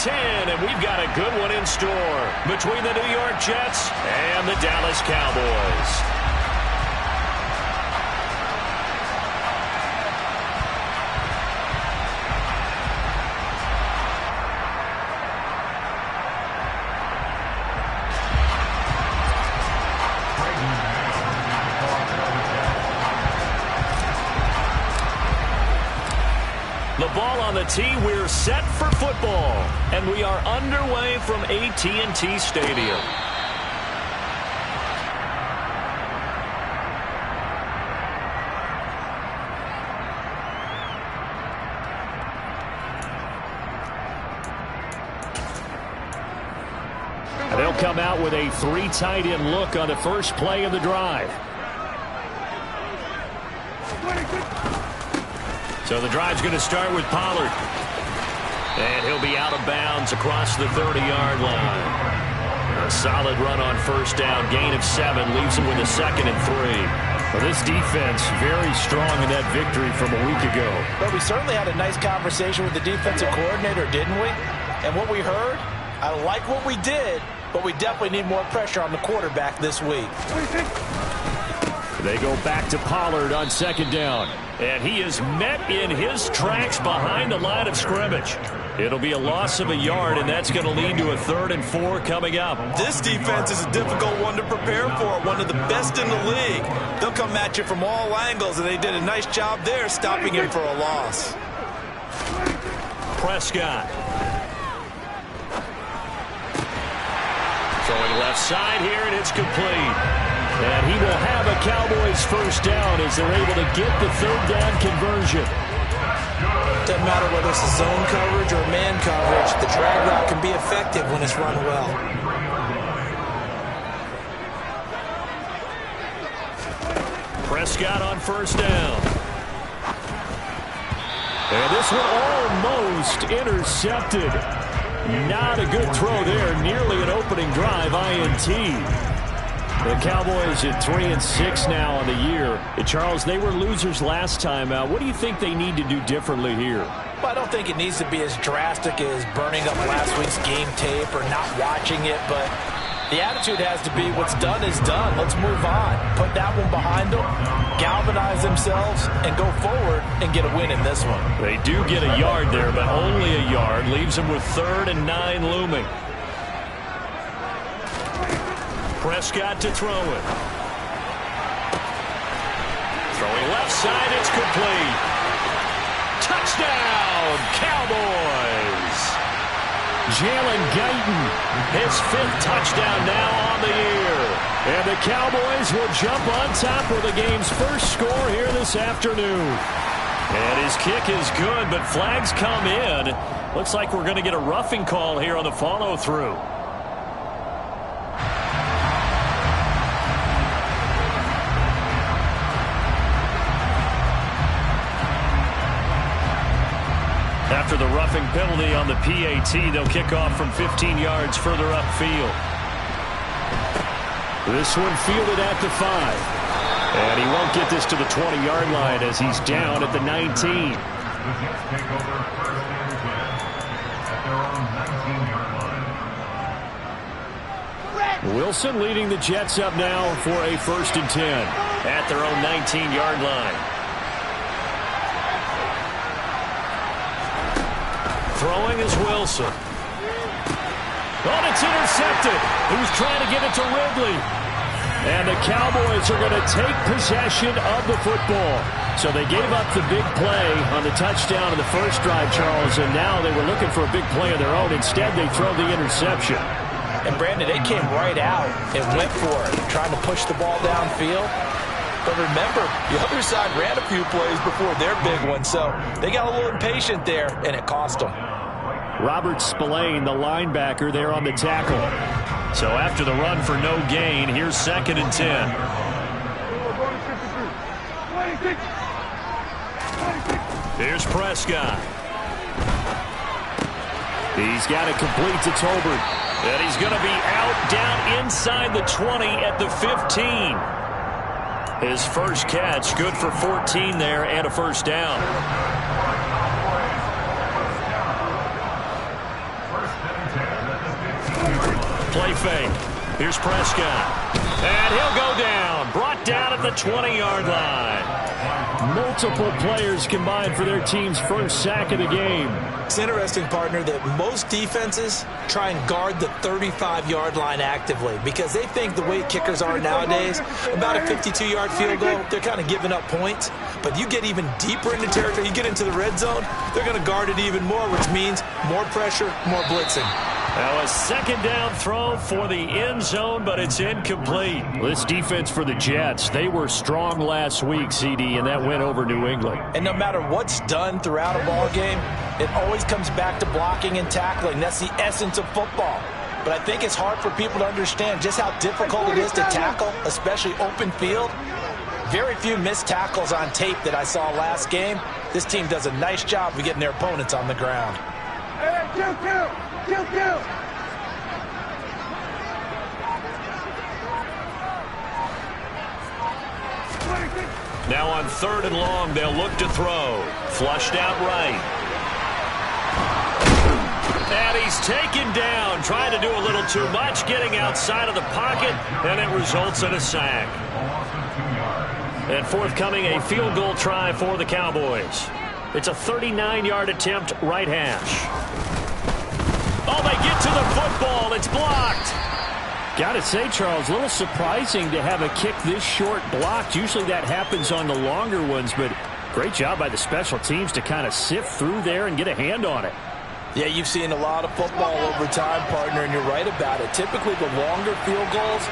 10, and we've got a good one in store between the New York Jets and the Dallas Cowboys. The ball on the tee, we're set for football, and we are underway from AT&T Stadium. And they'll come out with a 3 tight end look on the first play of the drive. So the drive's going to start with Pollard. And he'll be out of bounds across the 30-yard line. A solid run on first down. Gain of 7 leaves him with a 2nd and 3. Well, this defense very strong in that victory from a week ago. But we certainly had a nice conversation with the defensive coordinator, didn't we? And what we heard, I like what we did, but we definitely need more pressure on the quarterback this week. They go back to Pollard on 2nd down. And he is met in his tracks behind the line of scrimmage. It'll be a loss of a yard, and that's going to lead to a 3rd and 4 coming up. This defense is a difficult one to prepare for, one of the best in the league. They'll come at you from all angles, and they did a nice job there stopping him for a loss. Prescott. Throwing left side here, and it's complete. And he will have a Cowboys first down as they're able to get the 3rd down conversion. Doesn't matter whether it's a zone coverage or man coverage, the drag route can be effective when it's run well. Prescott on first down. And this one almost intercepted. Not a good throw there. Nearly an opening drive, INT. The Cowboys at 3-6 now on the year. Charles, they were losers last time out. What do you think they need to do differently here? Well, I don't think it needs to be as drastic as burning up last week's game tape or not watching it, but the attitude has to be what's done is done. Let's move on. Put that one behind them, galvanize themselves, and go forward and get a win in this one. They do get a yard there, but only a yard. Leaves them with 3rd and 9 looming. Prescott to throw it. Throwing left side, it's complete. Touchdown, Cowboys. Jalen Guyton, his 5th touchdown now on the year. And the Cowboys will jump on top with the game's first score here this afternoon. And his kick is good, but flags come in. Looks like we're going to get a roughing call here on the follow-through. After the roughing penalty on the PAT, they'll kick off from 15 yards further upfield. This one fielded at the 5. And he won't get this to the 20-yard line as he's down at the 19. Wilson leading the Jets up now for a 1st and 10 at their own 19-yard line. Throwing is Wilson. But it's intercepted. He was trying to get it to Ridley. And the Cowboys are going to take possession of the football. So they gave up the big play on the touchdown in the first drive, Charles, and now they were looking for a big play of their own. Instead, they throw the interception. And, Brandon, they came right out and went for it, trying to push the ball downfield. But remember, the other side ran a few plays before their big one, so they got a little impatient there, and it cost them. Robert Spillane, the linebacker, there on the tackle. So after the run for no gain, here's 2nd and 10. Here's Prescott. He's got it complete to Tolbert. And he's going to be out down inside the 20 at the 15. His first catch, good for 14 there and a first down. play fake. Here's Prescott. And he'll go down. Brought down at the 20-yard line. Multiple players combined for their team's first sack of the game. It's interesting, partner, that most defenses try and guard the 35-yard line actively because they think the way kickers are nowadays, about a 52-yard field goal, they're kind of giving up points. But you get even deeper into territory, you get into the red zone, they're going to guard it even more, which means more pressure, more blitzing. Now a second down throw for the end zone, but it's incomplete. This defense for the Jets, they were strong last week, CD, and that went over New England. And no matter what's done throughout a ball game, it always comes back to blocking and tackling. That's the essence of football. But I think it's hard for people to understand just how difficult it is to tackle, especially open field. Very few missed tackles on tape that I saw last game. This team does a nice job of getting their opponents on the ground. Now on 3rd and long, they'll look to throw. Flushed out right. And he's taken down, trying to do a little too much, getting outside of the pocket, and it results in a sack. And forthcoming, a field goal try for the Cowboys. It's a 39-yard attempt, right hash. Oh, they get to the football. It's blocked. Got to say, Charles, a little surprising to have a kick this short blocked. Usually that happens on the longer ones, but great job by the special teams to kind of sift through there and get a hand on it. Yeah, you've seen a lot of football over time, partner, and you're right about it. Typically, the longer field goals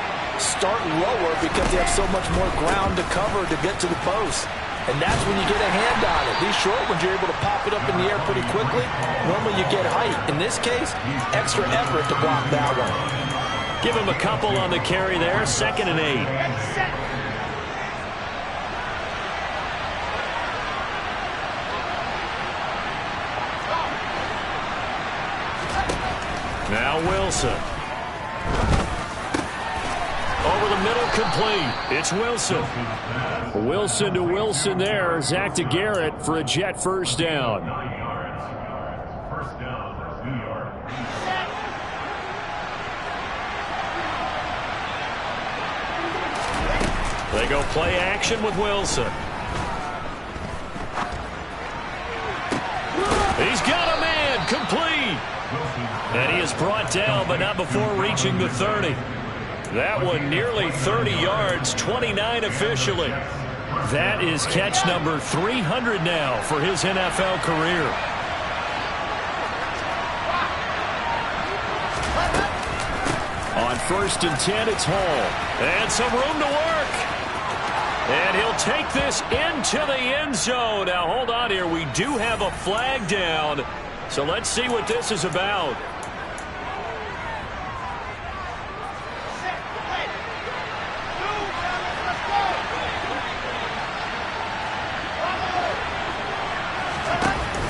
start lower because they have so much more ground to cover to get to the post. And that's when you get a hand on it. These short ones, you're able to pop it up in the air pretty quickly. Normally, you get height. In this case, extra effort to block that one. Give him a couple on the carry there. 2nd and 8. Now Wilson. Over the middle, complete. It's Wilson. Wilson to Wilson there. Zach to Garrett for a Jet first down. They go play action with Wilson. He's got a man, complete. And he is brought down, but not before reaching the 30. That one nearly 30 yards, 29 officially. That is catch number 300 now for his NFL career. On 1st and 10, it's Hall. And some room to work. And he'll take this into the end zone. Now, hold on here. We do have a flag down. So let's see what this is about.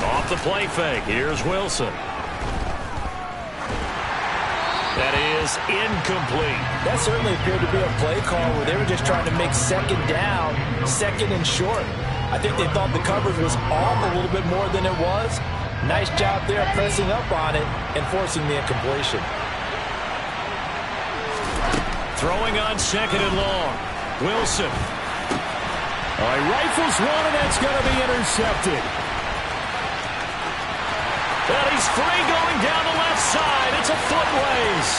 Off the play fake. Here's Wilson. That is incomplete. That certainly appeared to be a play call where they were just trying to make 2nd down, 2nd and short. I think they thought the coverage was off a little bit more than it was. Nice job there pressing up on it and forcing the incompletion. Throwing on 2nd and long. Wilson. All right, rifles one, and that's going to be intercepted. And he's free going down the left side. It's a foot race.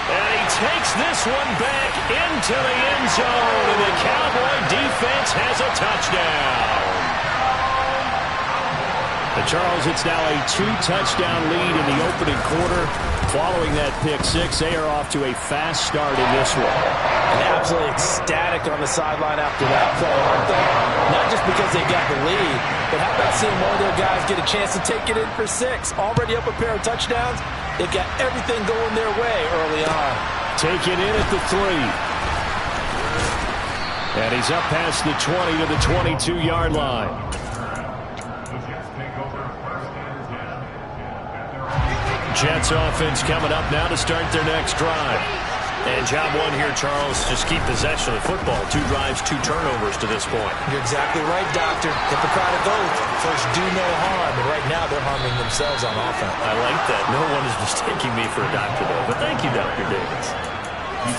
And he takes this one back into the end zone. And the Cowboy defense has a touchdown. Charles, it's now a 2-touchdown lead in the opening quarter. Following that pick-6, they are off to a fast start in this one. And absolutely ecstatic on the sideline after that play, aren't they? Not just because they got the lead, but how about seeing one of their guys get a chance to take it in for 6? Already up a pair of touchdowns. They've got everything going their way early on. Take it in at the 3. And he's up past the 20 to the 22-yard line. Jets offense coming up now to start their next drive. And job one here, Charles, just keep possession of the football. 2 drives, 2 turnovers to this point. You're exactly right, Doctor. Hippocratic oath. First, do no harm. And right now, they're harming themselves on offense. I like that. No one is mistaking me for a doctor, though. But thank you, Dr. Davis.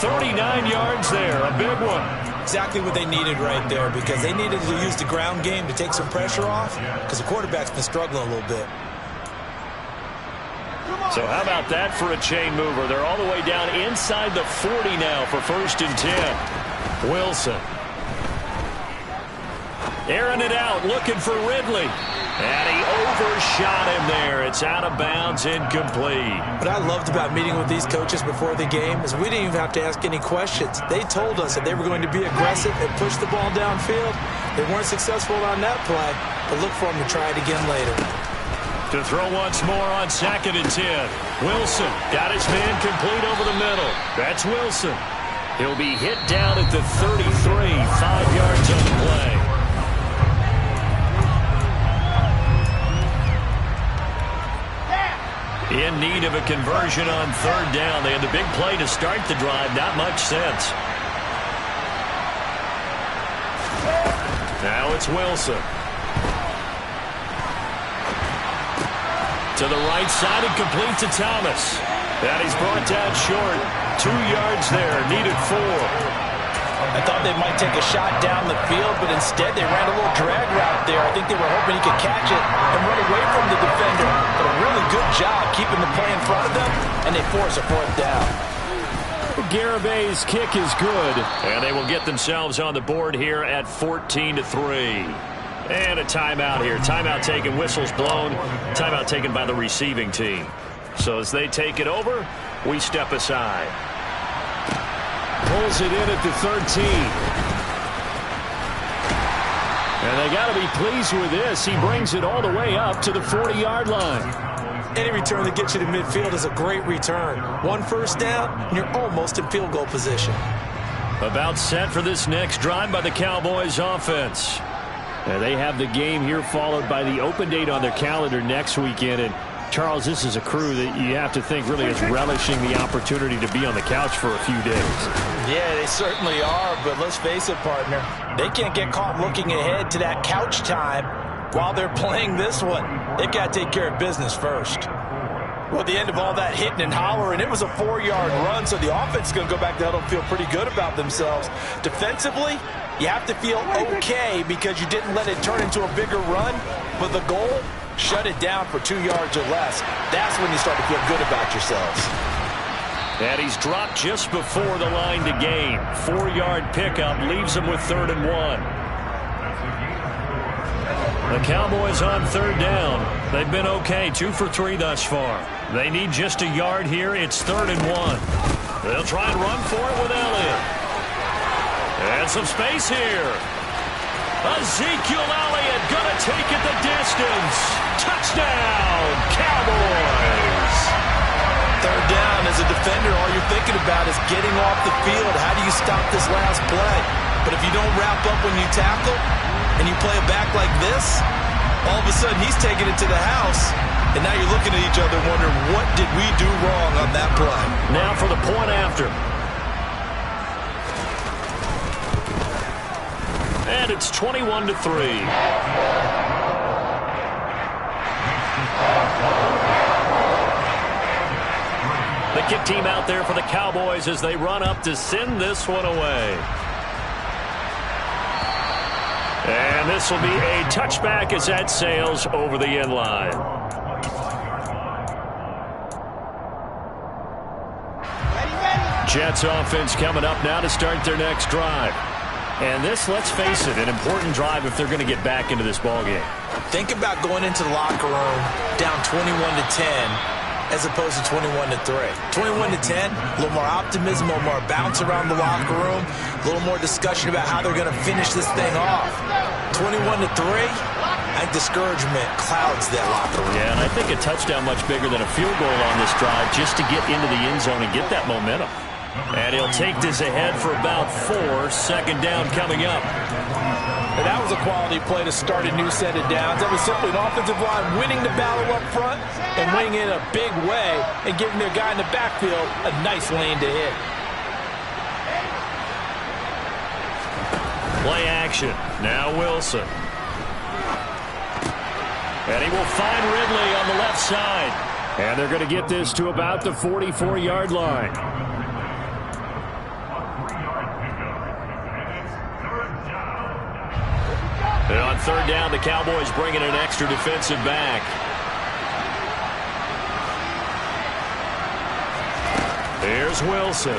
39 yards there. A big one. Exactly what they needed right there, because they needed to use the ground game to take some pressure off, because the quarterback's been struggling a little bit. So how about that for a chain mover? They're all the way down inside the 40 now for 1st and 10. Wilson. Airing it out, looking for Ridley. And he overshot him there. It's out of bounds, incomplete. What I loved about meeting with these coaches before the game is we didn't even have to ask any questions. They told us that they were going to be aggressive and push the ball downfield. They weren't successful on that play, but look for them to try it again later. To throw once more on 2nd and 10. Wilson got his man complete over the middle. That's Wilson. He'll be hit down at the 33, 5 yards on the play. In need of a conversion on 3rd down. They had the big play to start the drive. Not much sense. Now it's Wilson. To the right side and complete to Thomas. And he's brought down short. 2 yards there. Needed 4. I thought they might take a shot down the field, but instead they ran a little drag route there. I think they were hoping he could catch it and run away from the defender. But a really good job keeping the play in front of them, and they force a 4th down. Garabay's kick is good. And they will get themselves on the board here at 14-3. And a timeout here. Timeout taken, whistles blown. Timeout taken by the receiving team. So as they take it over, we step aside. Pulls it in at the 13. And they got to be pleased with this. He brings it all the way up to the 40-yard line. Any return that gets you to midfield is a great return. 1 first down, and you're almost in field goal position. About set for this next drive by the Cowboys offense. And they have the game here followed by the open date on their calendar next weekend. And Charles, this is a crew that you have to think really is relishing the opportunity to be on the couch for a few days. Yeah, they certainly are, but let's face it, partner. They can't get caught looking ahead to that couch time while they're playing this one. They've got to take care of business first. Well, at the end of all that hitting and hollering, it was a 4-yard run, so the offense is going to go back to huddle and feel pretty good about themselves. Defensively, you have to feel okay because you didn't let it turn into a bigger run, but the goal, shut it down for 2 yards or less. That's when you start to feel good about yourselves. And he's dropped just before the line to gain. 4-yard pickup leaves him with 3rd and 1. The Cowboys on 3rd down. They've been okay, 2 for 3 thus far. They need just a yard here. It's 3rd and 1. They'll try and run for it with Elliott. And some space here. Ezekiel Elliott gonna take it the distance. Touchdown, Cowboys. 3rd down, as a defender, all you're thinking about is getting off the field. How do you stop this last play? But if you don't wrap up when you tackle and you play it back like this, all of a sudden he's taking it to the house. And now you're looking at each other wondering, what did we do wrong on that play? Now for the point after. And it's 21-3. The kick team out there for the Cowboys as they run up to send this one away. And this will be a touchback as that sails over the end line. Jets offense coming up now to start their next drive. And this, let's face it, an important drive if they're going to get back into this ballgame. Think about going into the locker room down 21-10 as opposed to 21-3. 21-10, a little more optimism, a little more bounce around the locker room, a little more discussion about how they're going to finish this thing off. 21-3, I think discouragement clouds that locker room. Yeah, and I think a touchdown much bigger than a field goal on this drive just to get into the end zone and get that momentum. And he'll take this ahead for about 4. 2nd down coming up. And that was a quality play to start a new set of downs. That was simply an offensive line winning the battle up front and winning in a big way and giving their guy in the backfield a nice lane to hit. Play action. Now Wilson. And he will find Ridley on the left side. And they're going to get this to about the 44-yard line. And on third down, the Cowboys bring in an extra defensive back. Here's Wilson.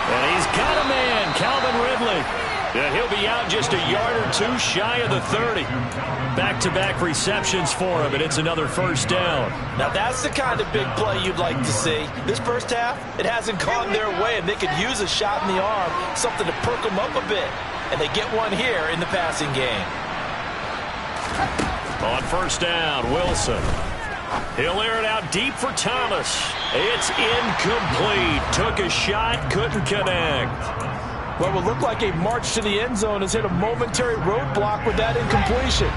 And he's got a man, Calvin Ridley. And he'll be out just a yard or two shy of the 30. Back-to-back receptions for him, and it's another first down. Now that's the kind of big play you'd like to see. This first half, it hasn't gone their way, and they could use a shot in the arm, something to perk them up a bit. And they get one here in the passing game. On first down, Wilson. He'll air it out deep for Thomas. It's incomplete. Took a shot, couldn't connect. What will look like a march to the end zone has hit a momentary roadblock with that incompletion.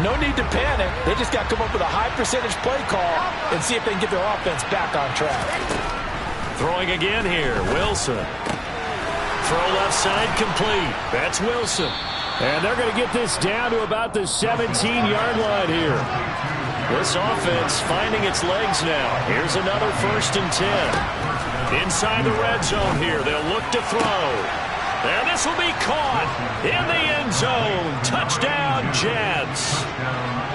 No need to panic. They just got to come up with a high percentage play call and see if they can get their offense back on track. Throwing again here, Wilson. Throw left side complete. That's Wilson. And they're going to get this down to about the 17-yard line here. This offense finding its legs now. Here's another 1st and 10. Inside the red zone here. They'll look to throw. And this will be caught in the end zone. Touchdown, Jets.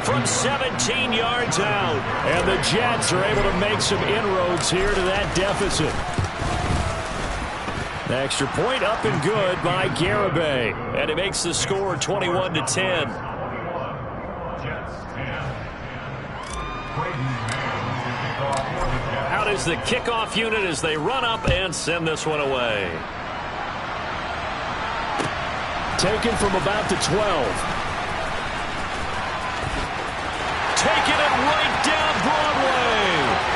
From 17 yards out. And the Jets are able to make some inroads here to that deficit. The extra point up and good by Garibay. And it makes the score 21-10. Out is the kickoff unit as they run up and send this one away. Taken from about the 12. Taking it right down Broadway.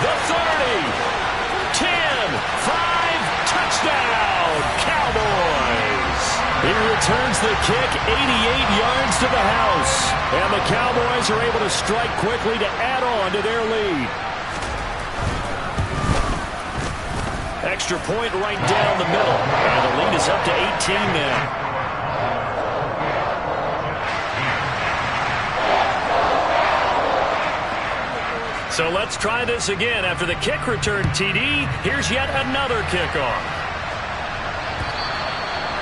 The 30. 10. 5. Touchdown. Cowboys. He returns the kick 88 yards to the house. And the Cowboys are able to strike quickly to add on to their lead. Extra point right down the middle. And the lead is up to 18 now. So let's try this again. After the kick return TD, here's yet another kickoff.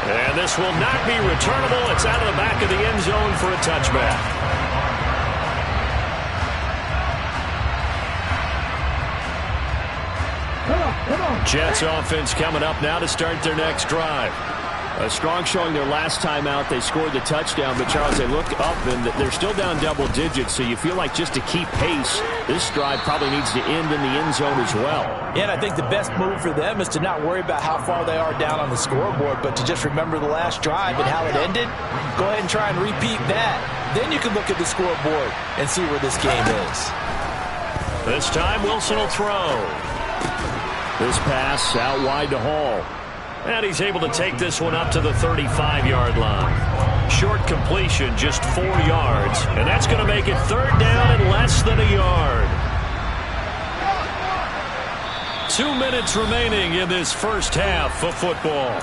And this will not be returnable. It's out of the back of the end zone for a touchback. Jets offense coming up now to start their next drive. A strong showing their last time out. They scored the touchdown, but Charles, they look up and they're still down double digits, so you feel like just to keep pace, this drive probably needs to end in the end zone as well. Yeah, and I think the best move for them is to not worry about how far they are down on the scoreboard, but to just remember the last drive and how it ended. Go ahead and try and repeat that. Then you can look at the scoreboard and see where this game is. This time Wilson will throw. This pass out wide to Hall. And he's able to take this one up to the 35-yard line. Short completion, just 4 yards. And that's going to make it third down and less than a yard. 2 minutes remaining in this first half of football.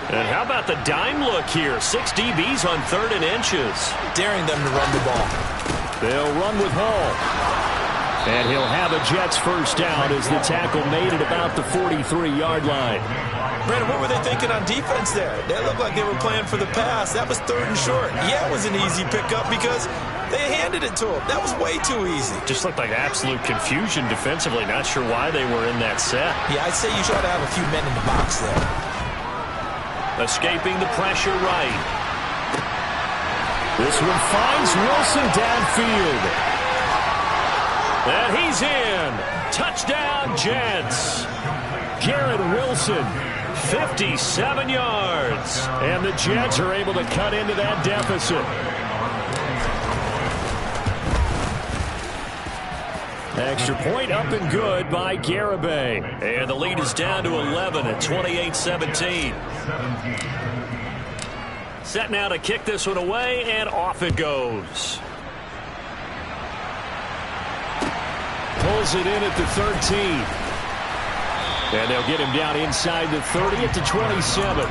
And how about the dime look here? 6 DBs on 3rd and inches. Daring them to run the ball. They'll run with Hall. And he'll have a Jets first down as the tackle made at about the 43-yard line. Brandon, what were they thinking on defense there? They looked like they were playing for the pass. That was 3rd and short. Yeah, it was an easy pickup because they handed it to him. That was way too easy. Just looked like absolute confusion defensively. Not sure why they were in that set. Yeah, I'd say you try to have a few men in the box there. Escaping the pressure right. This one finds Wilson downfield. And he's in. Touchdown, Jets. Garrett Wilson, 57 yards. And the Jets are able to cut into that deficit. Extra point up and good by Garibay. And the lead is down to 11 at 28-17. Set now to kick this one away, and off it goes. pulls it in at the 13. And they'll get him down inside the 30 at the 27.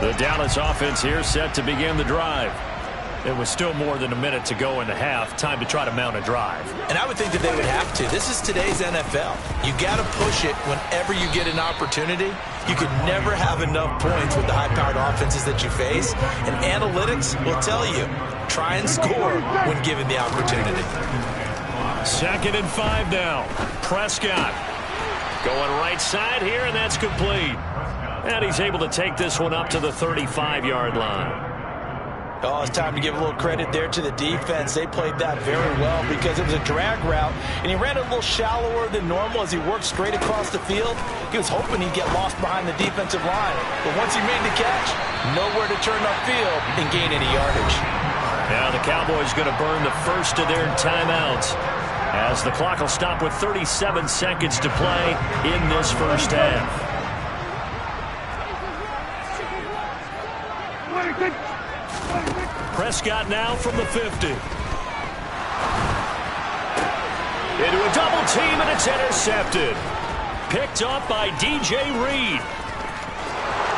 The Dallas offense here set to begin the drive. It was still more than a minute to go in the half. Time to try to mount a drive. And I would think that they would have to. This is today's NFL. You got to push it whenever you get an opportunity. You can never have enough points with the high-powered offenses that you face. And analytics will tell you, try and score when given the opportunity. 2nd and 5 now. Prescott going right side here, and that's complete. And he's able to take this one up to the 35-yard line. Oh, it's time to give a little credit there to the defense. They played that very well because it was a drag route, and he ran a little shallower than normal as he worked straight across the field. He was hoping he'd get lost behind the defensive line. But once he made the catch, nowhere to turn upfield and gain any yardage. Now the Cowboys going to burn the first of their timeouts as the clock will stop with 37 seconds to play in this first half. Prescott now from the 50. Into a double team, and it's intercepted. Picked up by DJ Reed.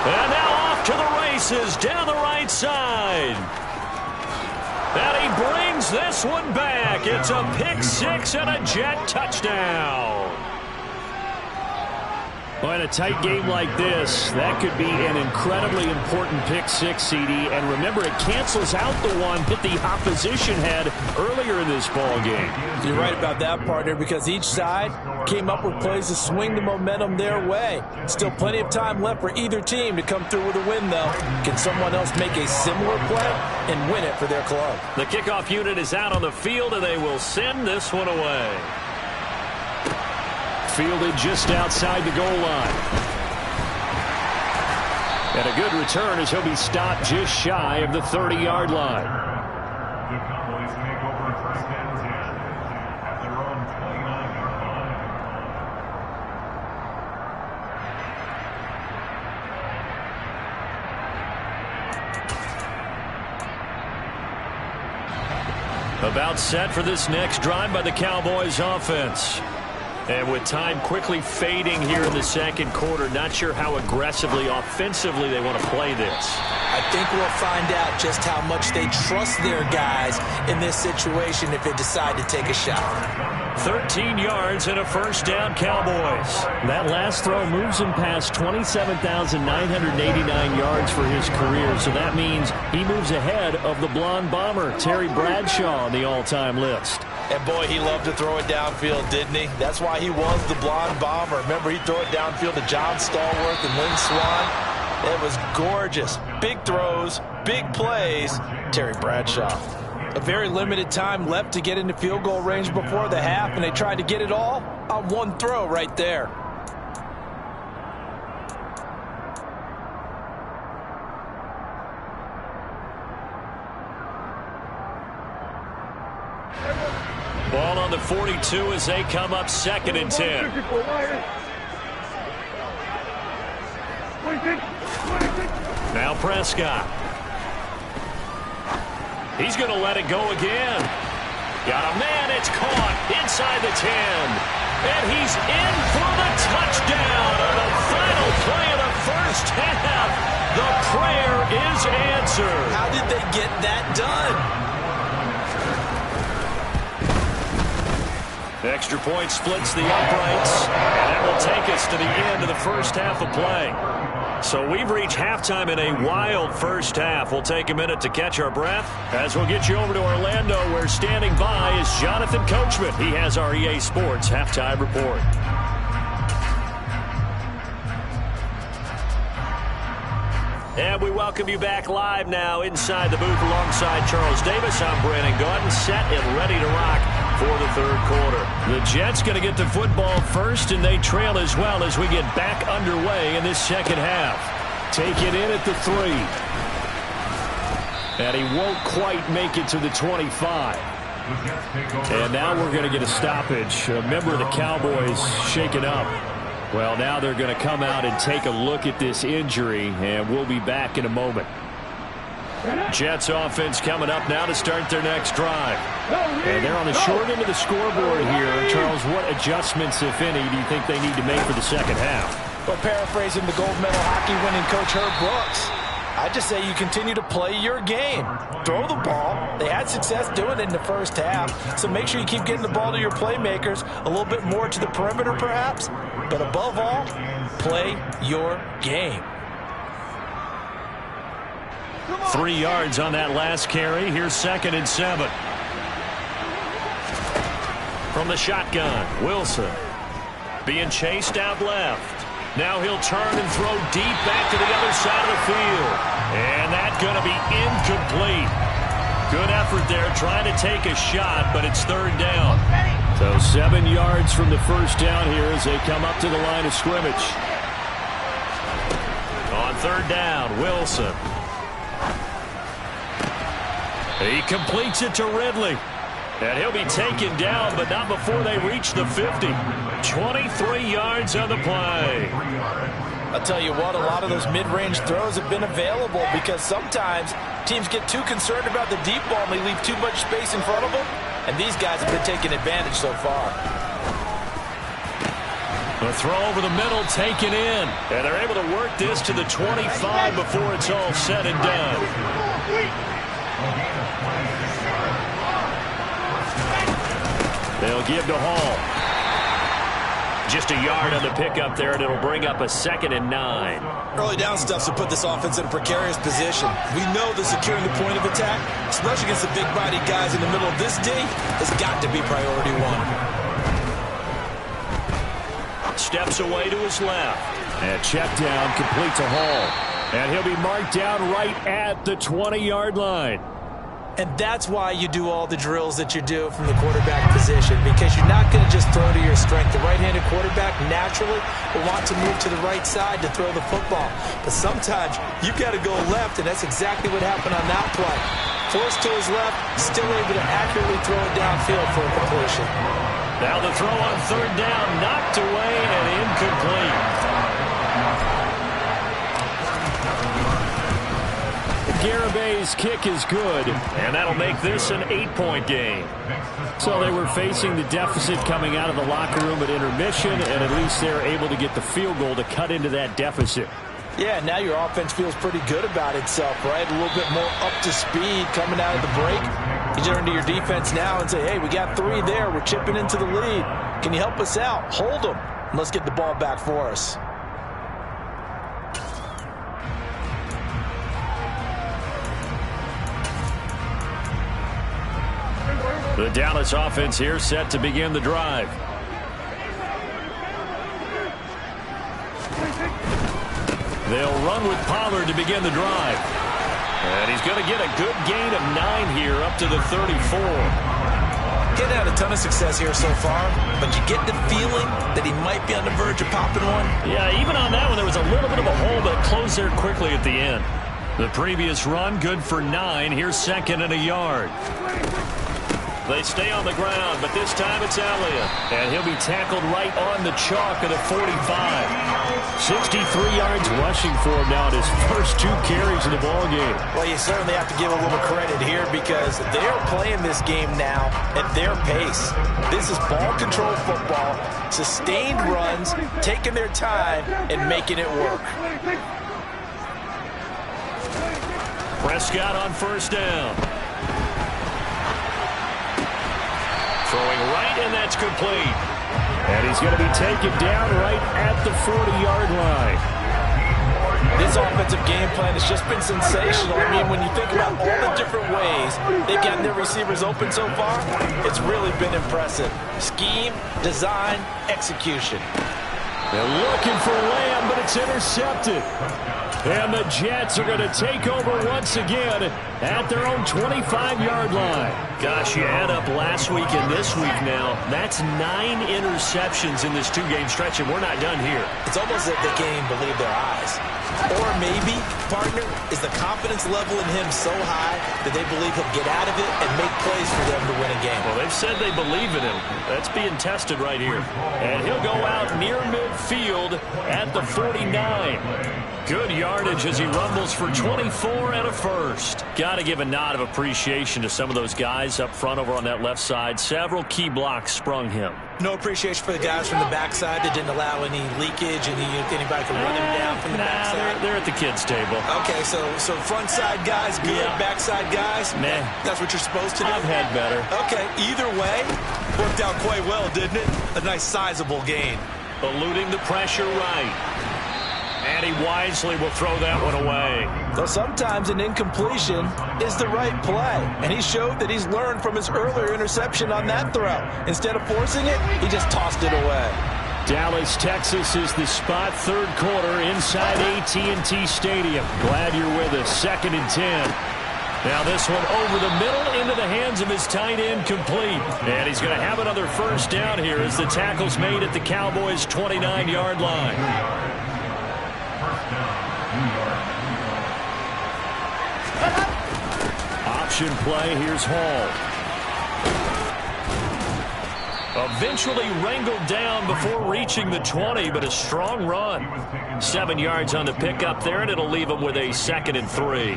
And now off to the races down the right side. And he brings this one back. It's a pick six and a Jet touchdown. Well, in a tight game like this, that could be an incredibly important pick six, CD. And remember, it cancels out the one that the opposition had earlier in this ball game. You're right about that, partner, because each side came up with plays to swing the momentum their way. Still plenty of time left for either team to come through with a win, though. Can someone else make a similar play and win it for their club? The kickoff unit is out on the field, and they will send this one away. Fielded just outside the goal line. And a good return as he'll be stopped just shy of the 30-yard line. The Cowboys make over first and 10 at their own 29-yard line. About set for this next drive by the Cowboys offense. And with time quickly fading here in the second quarter, not sure how aggressively, offensively they want to play this. I think we'll find out just how much they trust their guys in this situation if they decide to take a shot. 13 yards and a first down, Cowboys. That last throw moves him past 27,989 yards for his career, so that means he moves ahead of the blonde bomber, Terry Bradshaw, on the all-time list. And boy, he loved to throw it downfield, didn't he? That's why he was the blonde bomber. Remember, he'd throw it downfield to John Stallworth and Lynn Swann. It was gorgeous. Big throws, big plays. Terry Bradshaw. A very limited time left to get into field goal range before the half, and they tried to get it all on one throw right there. Ball on the 42 as they come up 2nd and 10. Now Prescott. He's going to let it go again. Got a man, it's caught inside the 10. And he's in for the touchdown on the final play of the first half. The prayer is answered. How did they get that done? Extra point splits the uprights, and that will take us to the end of the first half of play. So we've reached halftime in a wild first half. We'll take a minute to catch our breath as we'll get you over to Orlando, where standing by is Jonathan Coachman. He has our EA Sports halftime report. And we welcome you back live now inside the booth alongside Charles Davis. I'm Brandon Gaudin, set and ready to rock for the third quarter. The Jets going to get the football first, and they trail as well as we get back underway in this second half. Take it in at the 3. And he won't quite make it to the 25. And now we're going to get a stoppage. A member of the Cowboys shaken up. Well, now they're going to come out and take a look at this injury, and we'll be back in a moment. Jets offense coming up now to start their next drive. And they're on the short end of the scoreboard here. Charles, what adjustments, if any, do you think they need to make for the second half? Well, paraphrasing the gold medal hockey winning coach Herb Brooks, I just say you continue to play your game. Throw the ball. They had success doing it in the first half, so make sure you keep getting the ball to your playmakers, a little bit more to the perimeter perhaps, but above all, play your game. 3 yards on that last carry. Here's 2nd and 7. From the shotgun, Wilson being chased out left. Now he'll turn and throw deep back to the other side of the field. And that's going to be incomplete. Good effort there trying to take a shot, but it's 3rd down. So 7 yards from the first down here as they come up to the line of scrimmage. On 3rd down, Wilson. He completes it to Ridley. And he'll be taken down, but not before they reach the 50. 23 yards on the play. I'll tell you what, a lot of those mid-range throws have been available because sometimes teams get too concerned about the deep ball and they leave too much space in front of them. And these guys have been taking advantage so far. A throw over the middle taken in. And they're able to work this to the 25 before it's all said and done. They'll give to Hall. Just a yard on the pickup there, and it'll bring up a 2nd and 9. Early down stuff to put this offense in a precarious position. We know that securing the point of attack, especially against the big-bodied guys in the middle of this D, has got to be priority 1. Steps away to his left. And check down, complete to Hall. And he'll be marked down right at the 20-yard line. And that's why you do all the drills that you do from the quarterback position, because you're not going to just throw to your strength. The right-handed quarterback naturally will want to move to the right side to throw the football. But sometimes you've got to go left, and that's exactly what happened on that play. Forced to his left, still able to accurately throw it downfield for a completion. Now the throw on 3rd down, knocked away and incomplete. Garabay's kick is good, and that'll make this an 8-point game. So they were facing the deficit coming out of the locker room at intermission, and at least they're able to get the field goal to cut into that deficit. Yeah, now your offense feels pretty good about itself, right? A little bit more up to speed coming out of the break. You turn to your defense now and say, hey, we got 3 there. We're chipping into the lead. Can you help us out? Hold them. Let's get the ball back for us. The Dallas offense here set to begin the drive. They'll run with Pollard to begin the drive. And he's going to get a good gain of 9 here up to the 34. Getting had a ton of success here so far, but you get the feeling that he might be on the verge of popping one. Yeah, even on that one, there was a little bit of a hole, but it closed there quickly at the end. The previous run, good for 9. Here's 2nd and a yard. They stay on the ground, but this time it's Elliott. And he'll be tackled right on the chalk of the 45. 63 yards rushing for him now in his first 2 carries in the ballgame. Well, you certainly have to give a little credit here because they're playing this game now at their pace. This is ball control football, sustained runs, taking their time, and making it work. Prescott on 1st down. Throwing right, and that's complete. And he's going to be taken down right at the 40-yard line. This offensive game plan has just been sensational. I mean, when you think about all the different ways they've gotten their receivers open so far, it's really been impressive. Scheme, design, execution. They're looking for Lamb, but it's intercepted. And the Jets are going to take over once again at their own 25-yard line. Gosh, you add up last week and this week now. That's 9 interceptions in this 2-game stretch, and we're not done here. It's almost as if they can't even believe their eyes. Or maybe, partner, is the confidence level in him so high that they believe he'll get out of it and make plays for them to win a game. Well, they've said they believe in him. That's being tested right here. And he'll go out near midfield at the 49. Good yardage as he rumbles for 24 and a first. Got to give a nod of appreciation to some of those guys up front over on that left side. Several key blocks sprung him. No appreciation for the guys from the backside that didn't allow any leakage and anybody could run him down from the backside. They're at the kids' table. Okay, so front side guys good, Yeah. backside guys, Nah. that's what you're supposed to do? I've had better. Okay, either way, worked out quite well, didn't it? A nice sizable gain. Eluding the pressure right. And he wisely will throw that one away. So sometimes an incompletion is the right play. And he showed that he's learned from his earlier interception on that throw. Instead of forcing it, he just tossed it away. Dallas, Texas is the spot, third quarter inside AT&T Stadium. Glad you're with us. 2nd and 10. Now this one over the middle into the hands of his tight end, complete. And he's going to have another first down here as the tackle's made at the Cowboys' 29-yard line. Option play, here's Hall. Eventually wrangled down before reaching the 20, but a strong run. 7 yards on the pickup there, and it'll leave him with a 2nd and 3.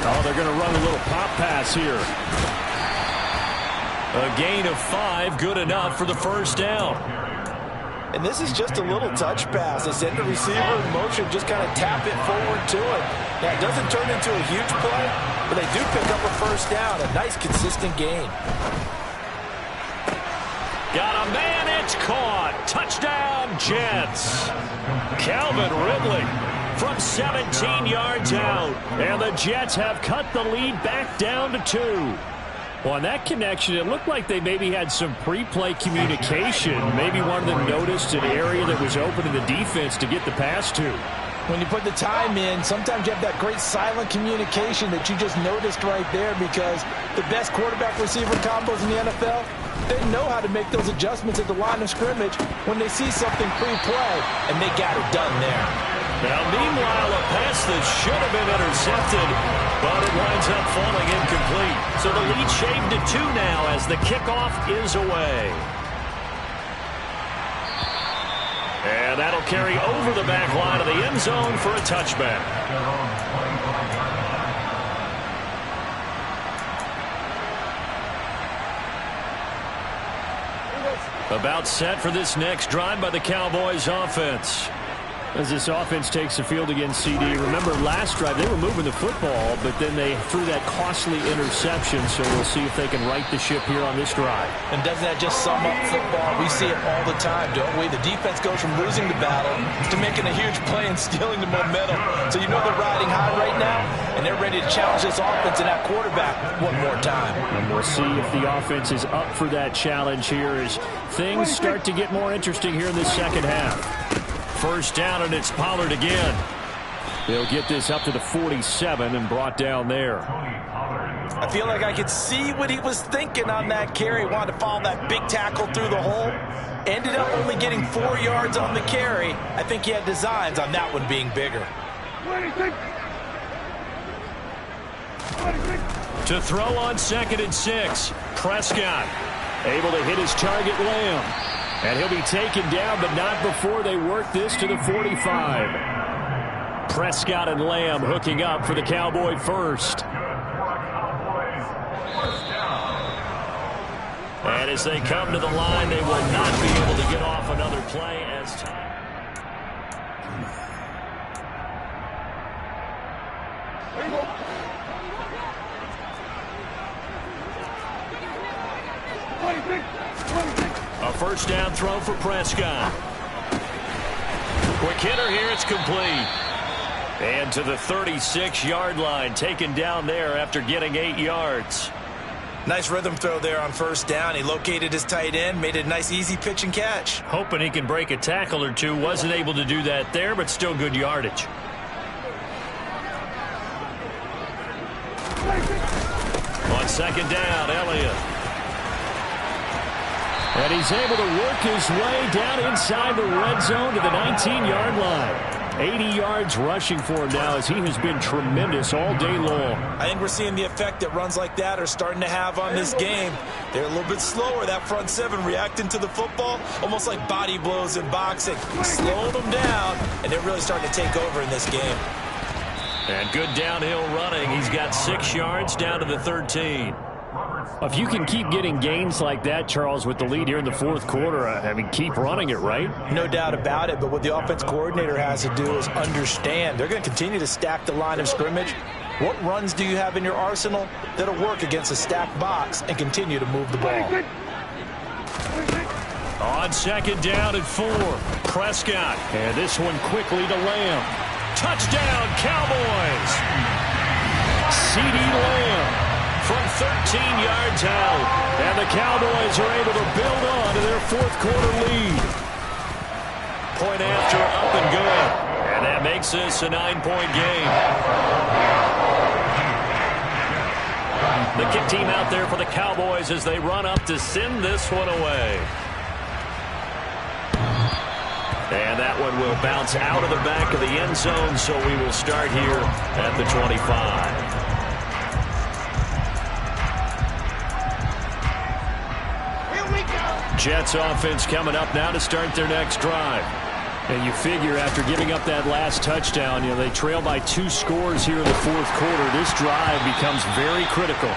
Oh, they're going to run a little pop pass here. A gain of 5, good enough for the first down. And this is just a little touch pass. They send the receiver in motion, just kind of tap it forward to him. Now, it doesn't turn into a huge play, but they do pick up a first down. A nice, consistent gain. Got a man, it's caught. Touchdown, Jets. Calvin Ridley from 17 yards out. And the Jets have cut the lead back down to 2. Well, on that connection, it looked like they maybe had some pre-play communication. Maybe one of them noticed an area that was open in the defense to get the pass to. When you put the time in, sometimes you have that great silent communication that you just noticed right there, because the best quarterback-receiver combos in the NFL, they know how to make those adjustments at the line of scrimmage when they see something pre-play, and they got it done there. Now, meanwhile, a pass that should have been intercepted, but it winds up falling incomplete. So the lead shaved to 2 now as the kickoff is away. And that'll carry over the back line of the end zone for a touchback. About set for this next drive by the Cowboys offense. As this offense takes the field against CD. Remember last drive they were moving the football, but then they threw that costly interception, so we'll see if they can right the ship here on this drive. And doesn't that just sum up football? We see it all the time, don't we? The defense goes from losing the battle to making a huge play and stealing the momentum. So you know they're riding high right now, and they're ready to challenge this offense and that quarterback one more time. And we'll see if the offense is up for that challenge here as things start to get more interesting here in this second half. First down, and it's Pollard again. They'll get this up to the 47 and brought down there. I feel like I could see what he was thinking on that carry. Wanted to follow that big tackle through the hole. Ended up only getting 4 yards on the carry. I think he had designs on that one being bigger. To throw on 2nd and 6. Prescott able to hit his target, Lamb. And he'll be taken down, but not before they work this to the 45. Prescott and Lamb hooking up for the Cowboy first. And as they come to the line, they will not be able to get off another play as time. A first down throw for Prescott. Quick hitter here, it's complete. And to the 36-yard line, taken down there after getting 8 yards. Nice rhythm throw there on first down. He located his tight end, made it a nice easy pitch and catch. Hoping he can break a tackle or two. Wasn't able to do that there, but still good yardage. On second down, Elliott. And he's able to work his way down inside the red zone to the 19-yard line. 80 yards rushing for him now as he has been tremendous all day long. I think we're seeing the effect that runs like that are starting to have on this game. They're a little bit slower, that front seven, reacting to the football, almost like body blows in boxing. Slowing them down, and they're really starting to take over in this game. And good downhill running. He's got 6 yards down to the 13. If you can keep getting gains like that, Charles, with the lead here in the fourth quarter, I mean, keep running it, right? No doubt about it, but what the offense coordinator has to do is understand. They're going to continue to stack the line of scrimmage. What runs do you have in your arsenal that'll work against a stacked box and continue to move the ball? On second down and 4, Prescott. And this one quickly to Lamb. Touchdown, Cowboys! CeeDee Lamb from 13 yards out. And the Cowboys are able to build on to their fourth quarter lead. Point after, up and good. And that makes this a 9-point game. The kick team out there for the Cowboys as they run up to send this one away. And that one will bounce out of the back of the end zone, so we will start here at the 25. Jets offense coming up now to start their next drive. And you figure after giving up that last touchdown, they trail by 2 scores here in the fourth quarter. This drive becomes very critical.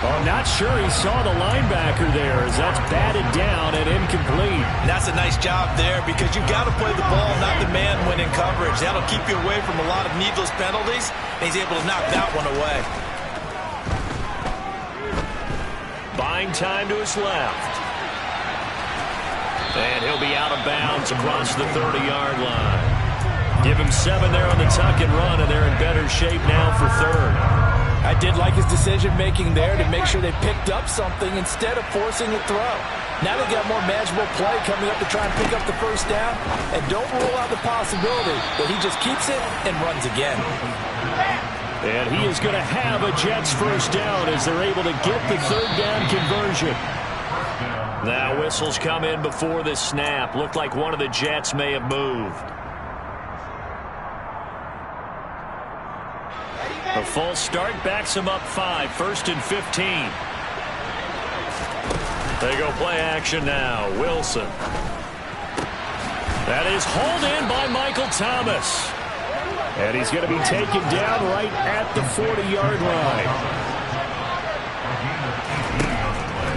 I'm not sure he saw the linebacker there as that's batted down and incomplete. And that's a nice job there because you've got to play the ball, not the man when in coverage. That'll keep you away from a lot of needless penalties, and he's able to knock that one away. Buying time to his left. And he'll be out of bounds across the 30-yard line. Give him 7 there on the tuck and run, and they're in better shape now for third. I did like his decision-making there to make sure they picked up something instead of forcing a throw. Now they've got more manageable play coming up to try and pick up the first down. And don't rule out the possibility that he just keeps it and runs again. And he is going to have a Jets first down as they're able to get the third down conversion. Now whistles come in before the snap. Looked like one of the Jets may have moved. A full start backs him up 5, 1st and 15. They go play action now. Wilson. That is hauled in by Michael Thomas. And he's going to be taken down right at the 40-yard line.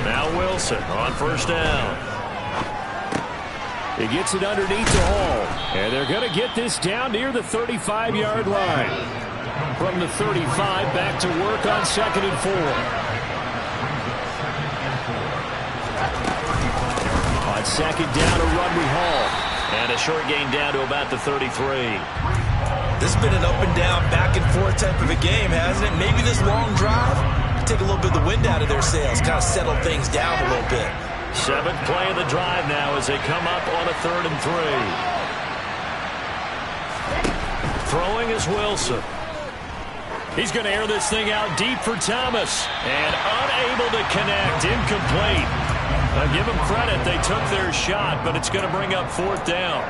Now Wilson on first down. He gets it underneath the hole. And they're going to get this down near the 35-yard line. From the 35, back to work on 2nd and 4. On 2nd down, a run we haul. And a short gain down to about the 33. This has been an up and down, back and forth type of a game, hasn't it? Maybe this long drive take a little bit of the wind out of their sails, kind of settle things down a little bit. 7th play of the drive now as they come up on a 3rd and 3. Throwing is Wilson. He's going to air this thing out deep for Thomas. And unable to connect, incomplete. I'll give them credit, they took their shot, but it's going to bring up 4th down.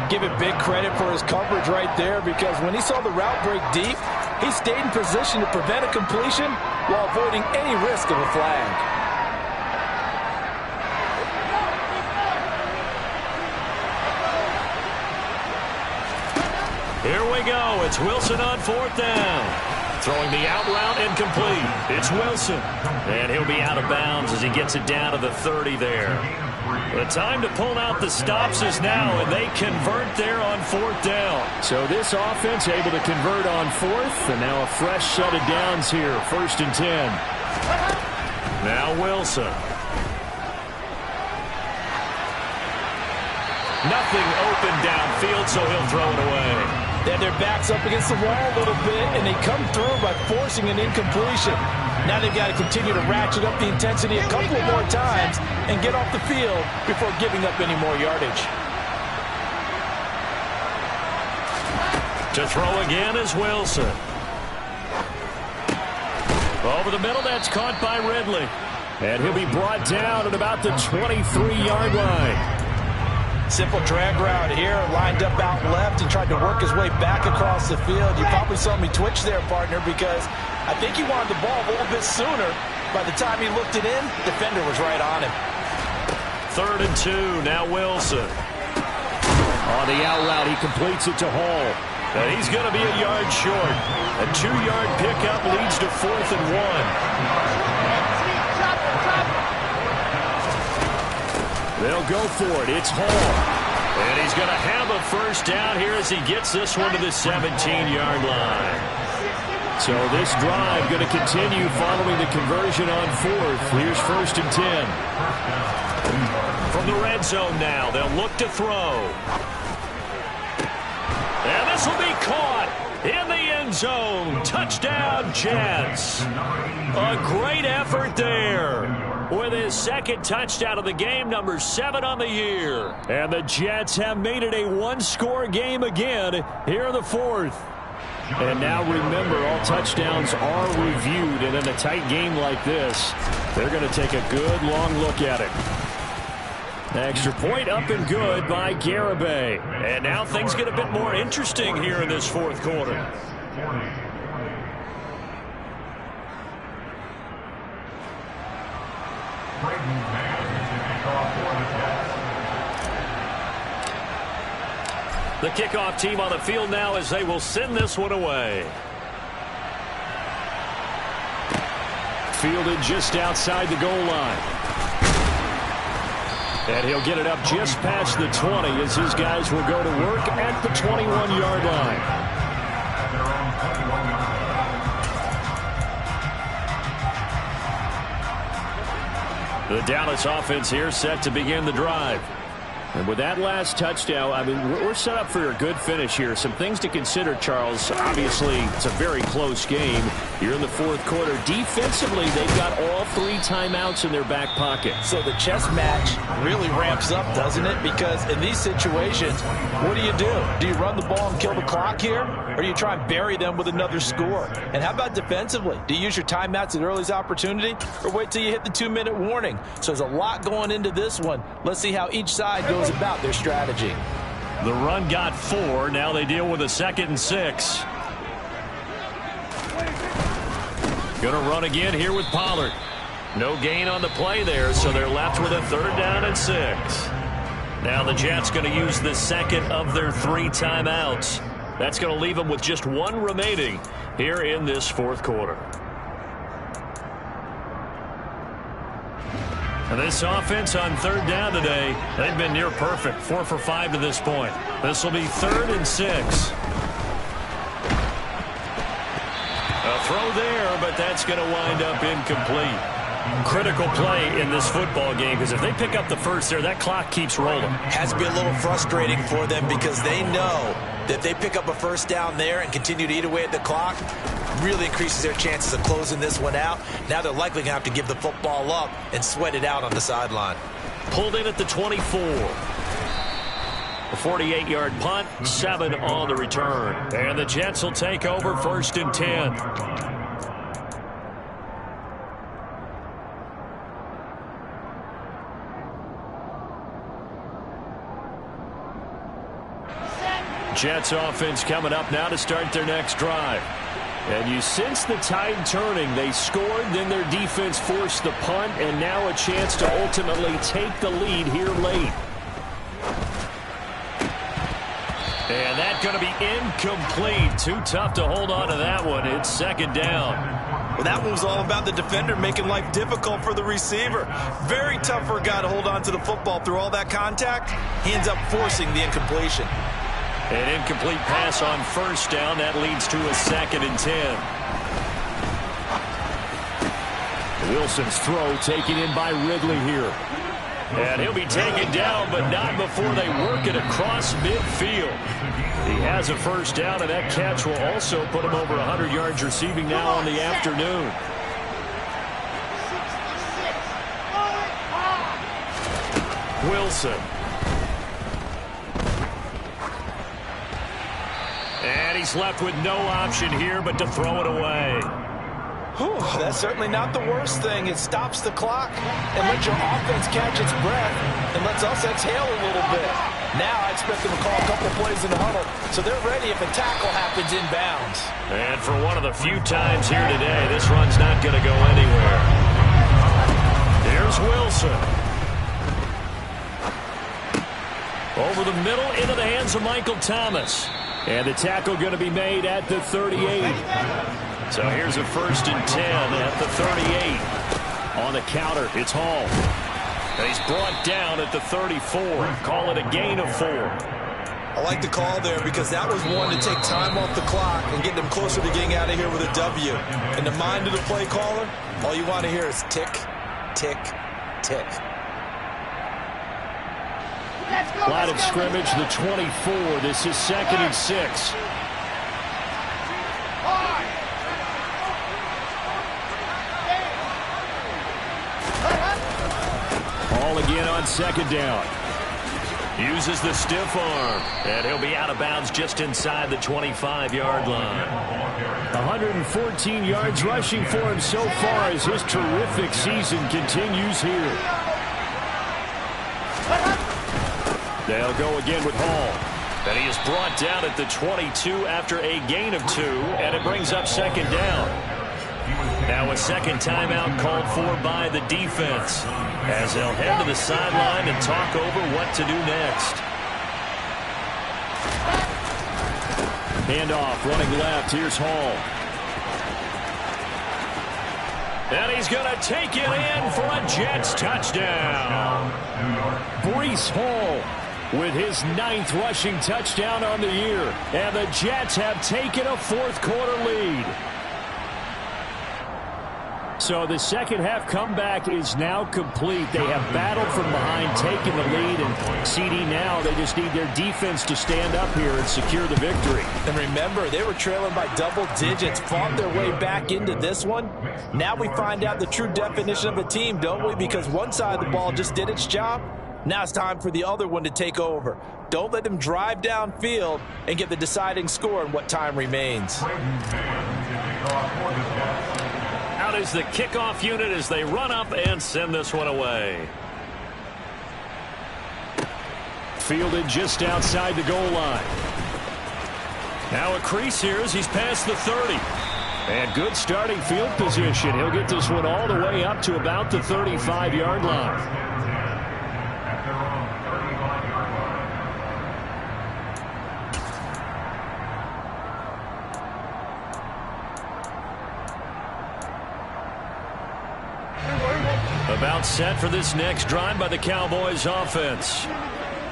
Give it big credit for his coverage right there because when he saw the route break deep, he stayed in position to prevent a completion while avoiding any risk of a flag. Here we go. It's Wilson on 4th down. Throwing the out route incomplete. It's Wilson. And he'll be out of bounds as he gets it down to the 30 there. The time to pull out the stops is now, and they convert there on 4th down. So this offense able to convert on 4th, and now a fresh set of downs here, 1st and 10. Now Wilson. Nothing open downfield, so he'll throw it away. They have their backs up against the wall a little bit, and they come through by forcing an incompletion. Now they've got to continue to ratchet up the intensity a couple of more times and get off the field before giving up any more yardage. To throw again is Wilson. Over the middle, that's caught by Ridley. And he'll be brought down at about the 23-yard line. Simple drag route here, lined up out left and tried to work his way back across the field. You probably saw me twitch there, partner, because I think he wanted the ball a little bit sooner. By the time he looked it in, defender was right on him. 3rd and 2, now Wilson. On the out route, he completes it to Hall. And he's going to be a yard short. A 2-yard pickup leads to 4th and 1. They'll go for it. It's Hall. And he's going to have a first down here as he gets this one to the 17-yard line. So this drive going to continue following the conversion on 4th. Here's 1st and 10. From the red zone now, they'll look to throw. And this will be caught in the end zone. Touchdown, Jets. A great effort there. With his 2nd touchdown of the game, number 7 on the year. And the Jets have made it a one-score game again here in the 4th. And now remember, all touchdowns are reviewed, and in a tight game like this, they're going to take a good long look at it. Extra point up and good by Garibay. And now things get a bit more interesting here in this 4th quarter. The kickoff team on the field now as they will send this one away. Fielded just outside the goal line. And he'll get it up just past the 20 as his guys will go to work at the 21-yard line. The Dallas offense here set to begin the drive. And with that last touchdown, I mean, we're set up for a good finish here. Some things to consider, Charles. Obviously, it's a very close game. You're in the 4th quarter. Defensively, they've got all 3 timeouts in their back pocket. So the chess match really ramps up, doesn't it? Because in these situations, what do? Do you run the ball and kill the clock here? Or do you try and bury them with another score? And how about defensively? Do you use your timeouts at earliest opportunity? Or wait till you hit the 2-minute warning? So there's a lot going into this one. Let's see how each side goes about their strategy. The run got 4. Now they deal with a 2nd and 6. Going to run again here with Pollard. No gain on the play there, so they're left with a 3rd down and 6. Now the Jets going to use the 2nd of their 3 timeouts. That's going to leave them with just 1 remaining here in this 4th quarter. And this offense on 3rd down today, they've been near perfect. 4 for 5 to this point. This will be 3rd and 6. A throw there, but that's going to wind up incomplete. Critical play in this football game, because if they pick up the first there, that clock keeps rolling. Has to be a little frustrating for them because they know that if they pick up a first down there and continue to eat away at the clock, really increases their chances of closing this one out. Now they're likely going to have to give the football up and sweat it out on the sideline. Pulled in at the 24. A 48-yard punt, 7 on the return. And the Jets will take over 1st and 10. Jets offense coming up now to start their next drive. And you sense the tide turning. They scored, then their defense forced the punt, and now a chance to ultimately take the lead here late. And that's going to be incomplete. Too tough to hold on to that one. It's 2nd down. Well, that one was all about the defender making life difficult for the receiver. Very tough for a guy to hold on to the football through all that contact. He ends up forcing the incompletion. An incomplete pass on 1st down. That leads to a 2nd and 10. Wilson's throw taken in by Ridley here. And he'll be taken down, but not before they work it across midfield. He has a 1st down, and that catch will also put him over 100 yards receiving now on the afternoon. Wilson. And he's left with no option here but to throw it away. Whew, that's certainly not the worst thing. It stops the clock and lets your offense catch its breath and lets us exhale a little bit. Now I expect them to call a couple plays in the huddle, so they're ready if a tackle happens inbounds. And for one of the few times here today, this run's not going to go anywhere. Here's Wilson. Over the middle, into the hands of Michael Thomas. And the tackle going to be made at the 38. So here's a 1st and 10 at the 38. On the counter, it's Hall. And he's brought down at the 34. Call it a gain of 4. I like the call there because that was one to take time off the clock and get them closer to getting out of here with a W. In the mind of the play caller, all you want to hear is tick, tick, tick. Line of scrimmage, the 24. This is 2nd and 6. Ball again on 2nd down. Uses the stiff arm, and he'll be out of bounds just inside the 25-yard line. 114 yards rushing for him so far as his terrific season continues here. They'll go again with Hall. And he is brought down at the 22 after a gain of 2, and it brings up 2nd down. Now a second timeout called for by the defense as they'll head to the sideline and talk over what to do next. Handoff, running left. Here's Hall. And he's going to take it in for a Jets touchdown. Breece Hall with his 9th rushing touchdown on the year. And the Jets have taken a 4th quarter lead. So the second half comeback is now complete. They have battled from behind, taken the lead, and CD now they just need their defense to stand up here and secure the victory. And remember, they were trailing by double digits, fought their way back into this one. Now we find out the true definition of a team, don't we? Because one side of the ball just did its job. Now it's time for the other one to take over. Don't let them drive downfield and get the deciding score in what time remains. Out is the kickoff unit as they run up and send this one away. Fielded just outside the goal line. Now a crease here as he's past the 30. And good starting field position. He'll get this one all the way up to about the 35-yard line. About set for this next drive by the Cowboys offense.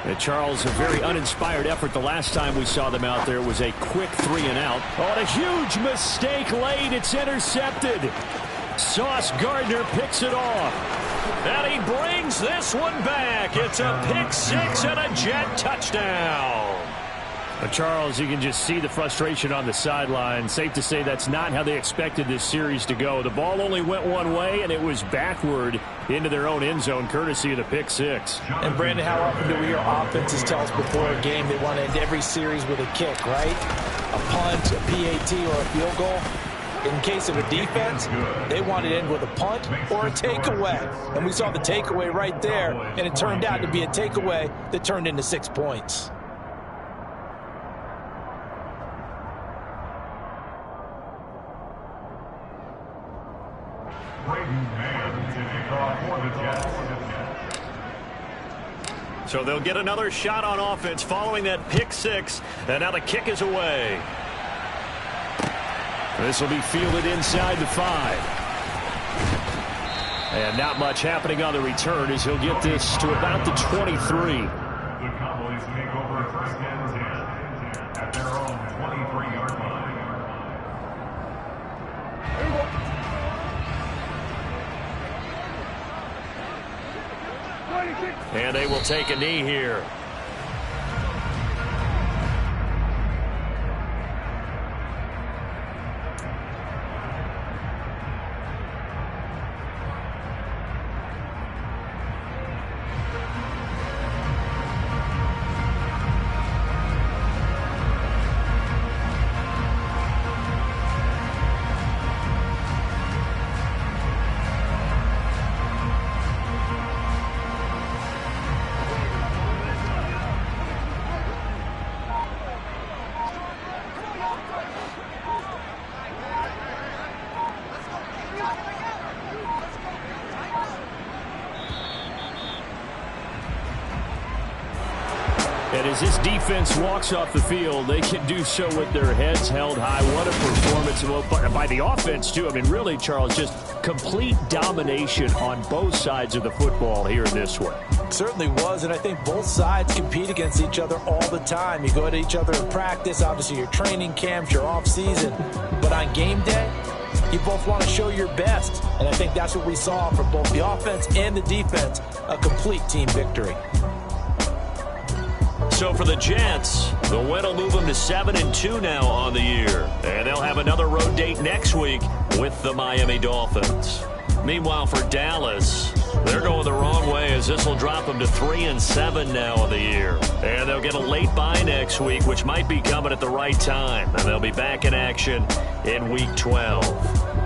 And Charles, a very uninspired effort the last time we saw them out there was a quick 3-and-out. Oh, and a huge mistake late. It's intercepted. Sauce Gardner picks it off. And he brings this one back. It's a pick 6 and a Jet touchdown. But Charles, you can just see the frustration on the sideline. Safe to say that's not how they expected this series to go. The ball only went one way, and it was backward into their own end zone, courtesy of the pick 6. And, Brandon, how often do we hear offenses tell us before a game they want to end every series with a kick, right? A punt, a PAT, or a field goal. In case of a defense, they want to end with a punt or a takeaway. And we saw the takeaway right there, and it turned out to be a takeaway that turned into 6 points. So they'll get another shot on offense following that pick 6, and now the kick is away. This will be fielded inside the 5. And not much happening on the return as he'll get this to about the 23. The Cowboys take over 1st and 10 at their own 23-yard line. And they will take a knee here. as this defense walks off the field, they can do so with their heads held high. What a performance by the offense, too. I mean, really, Charles, just complete domination on both sides of the football here in this one. Certainly was, and I think both sides compete against each other all the time. You go at each other in practice, obviously your training camps, your off-season. But on game day, you both want to show your best. And I think that's what we saw from both the offense and the defense, a complete team victory. So for the Jets, the win will move them to 7-2 now on the year. And they'll have another road date next week with the Miami Dolphins. Meanwhile, for Dallas, they're going the wrong way as this will drop them to 3-7 now on the year. And they'll get a late bye next week, which might be coming at the right time. And they'll be back in action in Week 12.